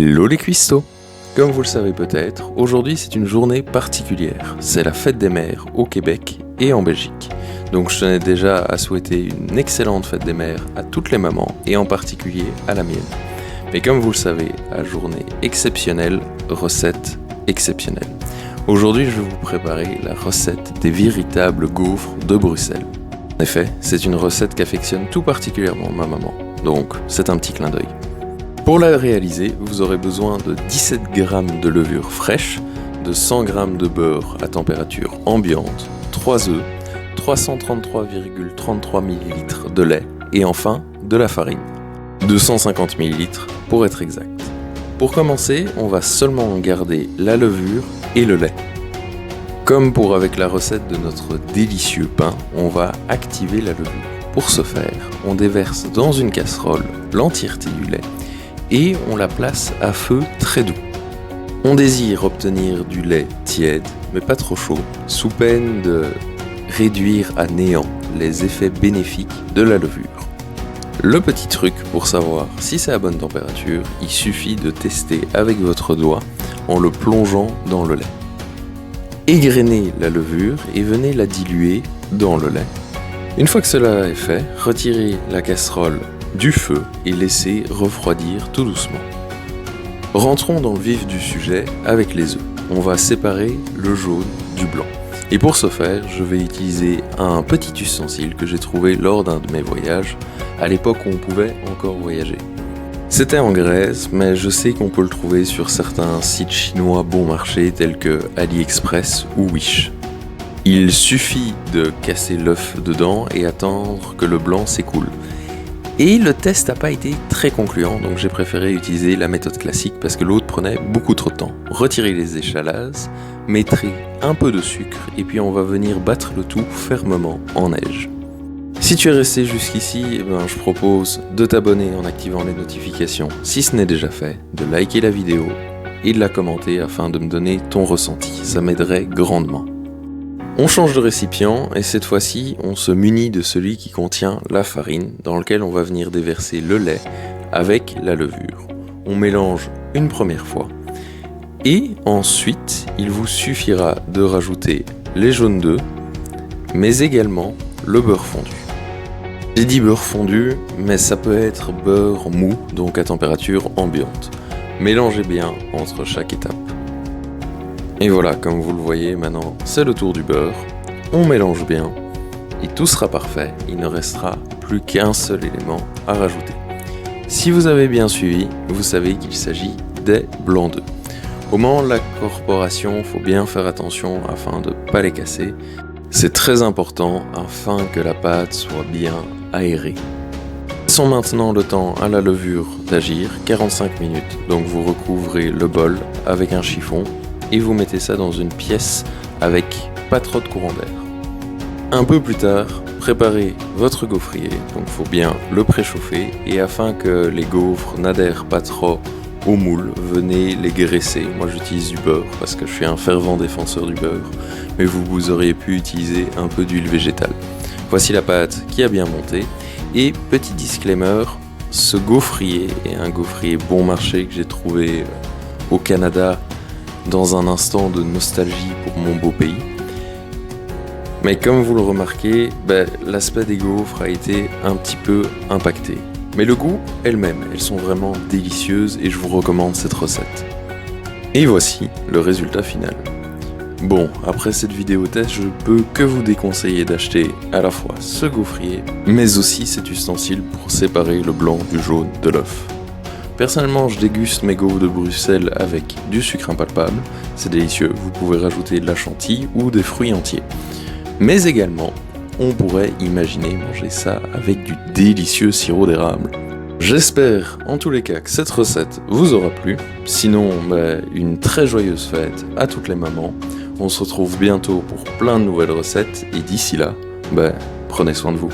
Hello les cuistots! Comme vous le savez peut-être, aujourd'hui c'est une journée particulière. C'est la fête des mères au Québec et en Belgique. Donc je tenais déjà à souhaiter une excellente fête des mères à toutes les mamans et en particulier à la mienne. Mais comme vous le savez, à journée exceptionnelle, recette exceptionnelle. Aujourd'hui je vais vous préparer la recette des véritables gaufres de Bruxelles. En effet, c'est une recette qu'affectionne tout particulièrement ma maman. Donc c'est un petit clin d'œil. Pour la réaliser, vous aurez besoin de 17 g de levure fraîche, de 100 g de beurre à température ambiante, 3 œufs, 333,33 ml de lait et enfin de la farine, 250 ml pour être exact. Pour commencer, on va seulement garder la levure et le lait. Comme pour avec la recette de notre délicieux pain, on va activer la levure. Pour ce faire, on déverse dans une casserole l'entièreté du lait et on la place à feu très doux. On désire obtenir du lait tiède, mais pas trop chaud, sous peine de réduire à néant les effets bénéfiques de la levure. Le petit truc pour savoir si c'est à bonne température, il suffit de tester avec votre doigt en le plongeant dans le lait. Égrenez la levure et venez la diluer dans le lait. Une fois que cela est fait, retirez la casserole du feu et laissez refroidir tout doucement. Rentrons dans le vif du sujet avec les œufs. On va séparer le jaune du blanc. Et pour ce faire, je vais utiliser un petit ustensile que j'ai trouvé lors d'un de mes voyages, à l'époque où on pouvait encore voyager. C'était en Grèce, mais je sais qu'on peut le trouver sur certains sites chinois bon marché tels que AliExpress ou Wish. Il suffit de casser l'œuf dedans et attendre que le blanc s'écoule. Et le test n'a pas été très concluant, donc j'ai préféré utiliser la méthode classique parce que l'autre prenait beaucoup trop de temps. Retirez les échalages, mettrez un peu de sucre et puis on va venir battre le tout fermement en neige. Si tu es resté jusqu'ici, je propose de t'abonner en activant les notifications si ce n'est déjà fait, de liker la vidéo et de la commenter afin de me donner ton ressenti, ça m'aiderait grandement. On change de récipient et cette fois-ci, on se munit de celui qui contient la farine dans lequel on va venir déverser le lait avec la levure. On mélange une première fois et ensuite, il vous suffira de rajouter les jaunes d'œufs mais également le beurre fondu. J'ai dit beurre fondu, mais ça peut être beurre mou, donc à température ambiante. Mélangez bien entre chaque étape. Et voilà, comme vous le voyez, maintenant c'est le tour du beurre, on mélange bien et tout sera parfait, il ne restera plus qu'un seul élément à rajouter. Si vous avez bien suivi, vous savez qu'il s'agit des blancs d'œufs. Au moment de l'incorporation, il faut bien faire attention afin de ne pas les casser. C'est très important afin que la pâte soit bien aérée. Laissons maintenant le temps à la levure d'agir, 45 minutes, donc vous recouvrez le bol avec un chiffon et vous mettez ça dans une pièce avec pas trop de courant d'air. Un peu plus tard, préparez votre gaufrier, donc il faut bien le préchauffer et afin que les gaufres n'adhèrent pas trop au moule, venez les graisser. Moi j'utilise du beurre parce que je suis un fervent défenseur du beurre, mais vous auriez pu utiliser un peu d'huile végétale. Voici la pâte qui a bien monté et petit disclaimer, ce gaufrier est un gaufrier bon marché que j'ai trouvé au Canada dans un instant de nostalgie pour mon beau pays. Mais comme vous le remarquez, l'aspect des gaufres a été un petit peu impacté. Mais le goût, elles-mêmes, elles sont vraiment délicieuses et je vous recommande cette recette. Et voici le résultat final. Bon, après cette vidéo test, je peux que vous déconseiller d'acheter à la fois ce gaufrier, mais aussi cet ustensile pour séparer le blanc du jaune de l'œuf. Personnellement, je déguste mes gaufres de Bruxelles avec du sucre impalpable, c'est délicieux, vous pouvez rajouter de la chantilly ou des fruits entiers. Mais également, on pourrait imaginer manger ça avec du délicieux sirop d'érable. J'espère en tous les cas que cette recette vous aura plu, sinon une très joyeuse fête à toutes les mamans. On se retrouve bientôt pour plein de nouvelles recettes et d'ici là, prenez soin de vous.